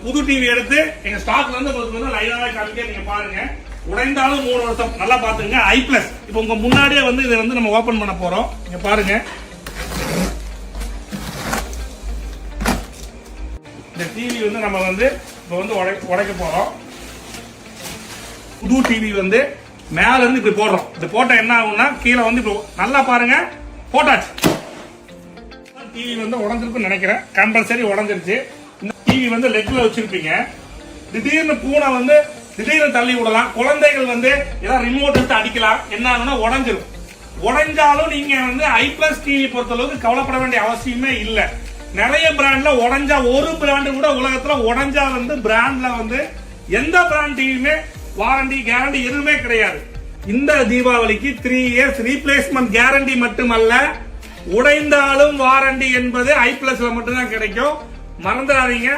புது டிவி எடுத்து எங்க ஸ்டாக்ல இருந்து உங்களுக்கு வந்து லைவாவே காமிக்க நீங்க பாருங்க. உடைந்தாலும் 3 வருஷம் நல்லா பாத்துங்க. ஐ பிளஸ் இப்போ உங்க முன்னாடியே வந்து இதை வந்து நம்ம ஓபன் பண்ண போறோம். நீங்க பாருங்க. இந்த டிவி வந்து நம்ம வந்து இப்போ வந்து உடைக்க போறோம். புது டிவி வந்து மேல இருந்து இப்படி போடுறோம். இது போட்டா என்ன ஆகும்னா கீழே வந்து இப்போ நல்லா பாருங்க போட்டாச்சு. டிவி வந்து உடஞ்சிருக்குன்னு நினைக்கிறேன். கம்பல்சரி உடஞ்சிருச்சு. இந்த டிவி வந்து லெக்ல வச்சிருப்பீங்க. திடீர்னு பூனை வந்து திடீர்னு தள்ளி விடலாம். குழந்தைகள் வந்து ஏதாவது ரிமோட் எடுத்து அடிக்கலாம். என்ன ஆகுனா உடஞ்சிரும். உடைஞ்சாலும் நீங்க வந்து ஐ பிளஸ் டிவி பொறுத்தளவுக்கு கவலைப்பட வேண்டிய அவசியமே இல்லை. நிறைய பிராண்ட்ல உடஞ்சா ஒரு பிராண்டு கூட உலகத்துல உடஞ்சா வந்து பிராண்ட்ல வந்து எந்த பிராண்ட் டிவியுமே வாரண்டி கேரண்டி எதுவுமே கிடையாது. இந்த தீபாவளிக்கு 3 இயர்ஸ் ரீப்ளேஸ்மெண்ட் கேரண்டி மட்டுமல்ல, உடைந்தாலும் வாரண்டி என்பது ஐ பிளஸ்ல மட்டும்தான் கிடைக்கும். மறந்துடாதீங்க.